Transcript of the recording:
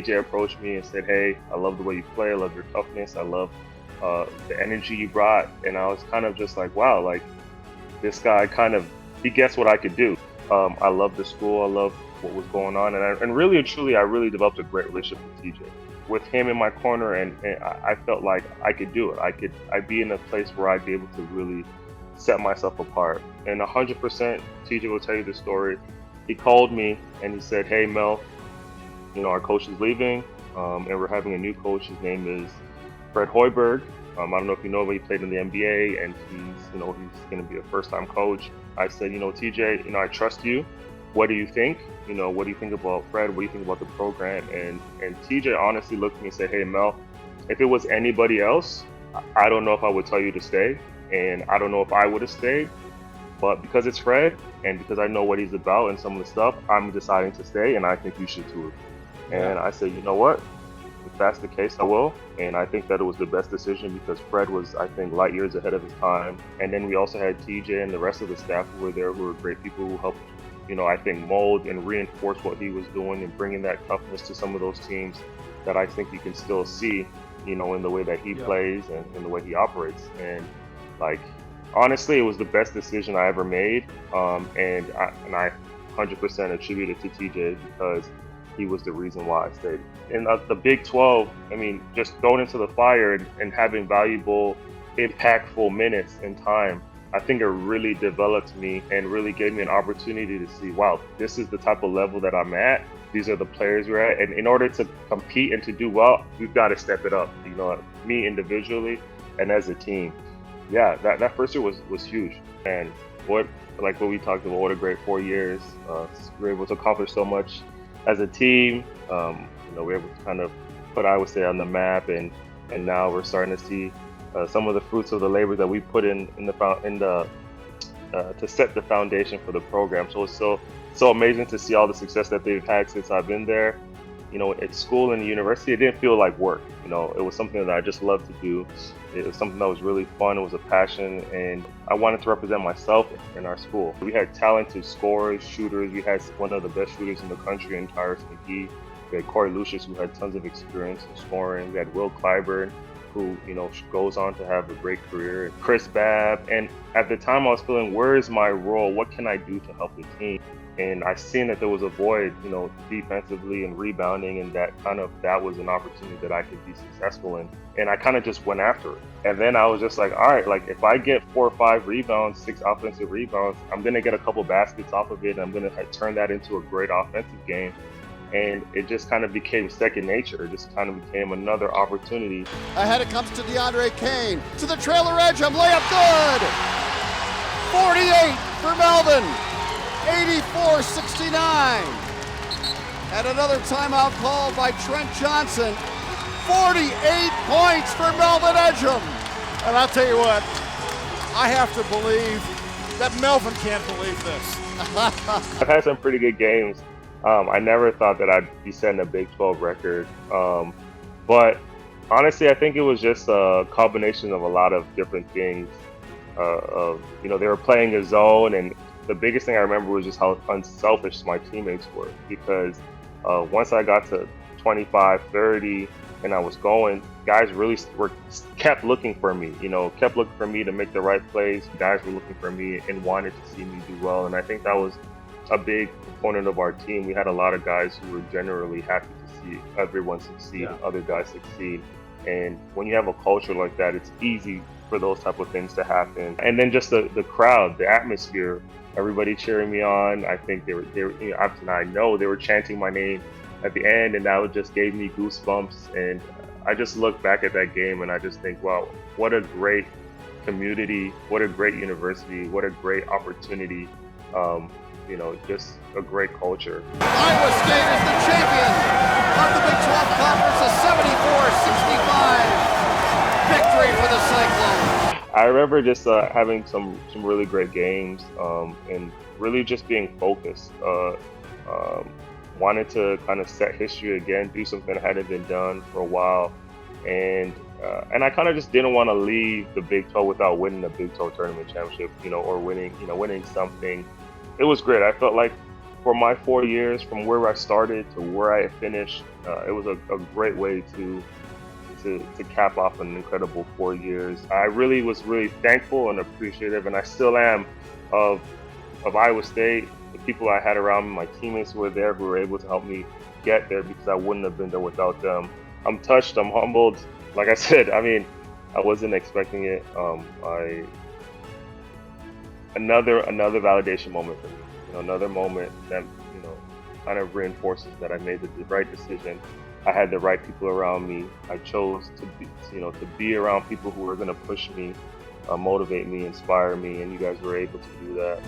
TJ approached me and said, "Hey, I love the way you play. I love your toughness. I love the energy you brought." And I was kind of just like, wow, like this guy he gets what I could do. I love the school. I love what was going on, and really and truly, I really developed a great relationship with TJ. With him in my corner, and I felt like I could do it. I'd be in a place where I'd be able to really set myself apart. And 100%, TJ will tell you the story. He called me and he said, "Hey Mel, our coach is leaving, and we're having a new coach. His name is Fred Hoiberg. I don't know if you know, but he played in the NBA, and he's going to be a first-time coach." I said, "TJ, I trust you. What do you think? What do you think about Fred? What do you think about the program?" And TJ honestly looked at me and said, "Hey Mel, if it was anybody else, I don't know if I would tell you to stay, and I don't know if I would have stayed. But because it's Fred, and because I know what he's about and some of the stuff, I'm deciding to stay, and I think you should too." And I said, "You know what? If that's the case, I will." And I think that it was the best decision because Fred was, I think, light years ahead of his time. And then we also had TJ and the rest of the staff who were there, who were great people who helped, I think, mold and reinforce what he was doing and bringing that toughness to some of those teams that I think you can still see, in the way that he plays and in the way he operates. And honestly, it was the best decision I ever made. And I 100% attribute it to TJ because he was the reason why I stayed. In the Big 12, just going into the fire and having valuable, impactful minutes and time, I think it really developed me and really gave me an opportunity to see, wow, this is the type of level that I'm at. These are the players we're at. And in order to compete and to do well, we've got to step it up, me individually and as a team. Yeah, that first year was huge. And what we talked about, what a great 4 years. We were able to accomplish so much as a team. We were able to kind of put, I would say, on the map, and now we're starting to see some of the fruits of the labor that we put in the to set the foundation for the program. So it's so amazing to see all the success that they've had since I've been there. At school and the university, it didn't feel like work. It was something that I just loved to do. It was something that was really fun. It was a passion, and I wanted to represent myself in our school. We had talented scorers, shooters. We had one of the best shooters in the country in Tyrus McGee. We had Corey Lucius, who had tons of experience in scoring. We had Will Clyburn, who, goes on to have a great career. Chris Babb. And at the time I was feeling, where is my role? What can I do to help the team? And I seen that there was a void, defensively and rebounding, and that was an opportunity that I could be successful in. And I kind of just went after it. And then I was just like, all right, if I get 4 or 5 rebounds, 6 offensive rebounds, I'm going to get a couple baskets off of it, and I'm going to turn that into a great offensive game. And it just kind of became second nature. It just kind of became another opportunity. Ahead it comes to DeAndre Kane. To the trailer edge, layup good! 48 for Melvin. 84-69. And another timeout called by Trent Johnson. 48 points for Melvin Ejim. And I'll tell you what, I have to believe that Melvin can't believe this. I've had some pretty good games. I never thought that I'd be setting a Big 12 record. But honestly, I think it was just a combination of a lot of different things. They were playing a zone, and the biggest thing I remember was just how unselfish my teammates were, because once I got to 25, 30, and I was going, guys really kept looking for me, kept looking for me to make the right plays. Guys were looking for me and wanted to see me do well. And I think that was a big component of our team. We had a lot of guys who were generally happy to see everyone succeed, other guys succeed. And when you have a culture like that, it's easy for those type of things to happen. And then just the crowd, the atmosphere, everybody cheering me on. I think they were I know they were chanting my name at the end, and that just gave me goosebumps. And I just look back at that game and I just think, wow, what a great community, what a great university, what a great opportunity. Just a great culture. Iowa State is the champion of the Big 12 Conference, a 74-65 victory for the Cyclones. I remember just having some really great games, and really just being focused. Wanted to kind of set history again, do something that hadn't been done for a while, and I kind of just didn't want to leave the Big 12 without winning the Big 12 tournament championship, or winning something. It was great. I felt like for my 4 years, from where I started to where I finished, it was a great way to cap off an incredible 4 years. I really was really thankful and appreciative, and I still am, of Iowa State, the people I had around me, my teammates who were there, who were able to help me get there, because I wouldn't have been there without them. I'm touched, I'm humbled. Like I said, I mean, I wasn't expecting it. Another validation moment for me. Another moment that kind of reinforces that I made the right decision. I had the right people around me. I chose to be around people who were going to push me, motivate me, inspire me, and you guys were able to do that.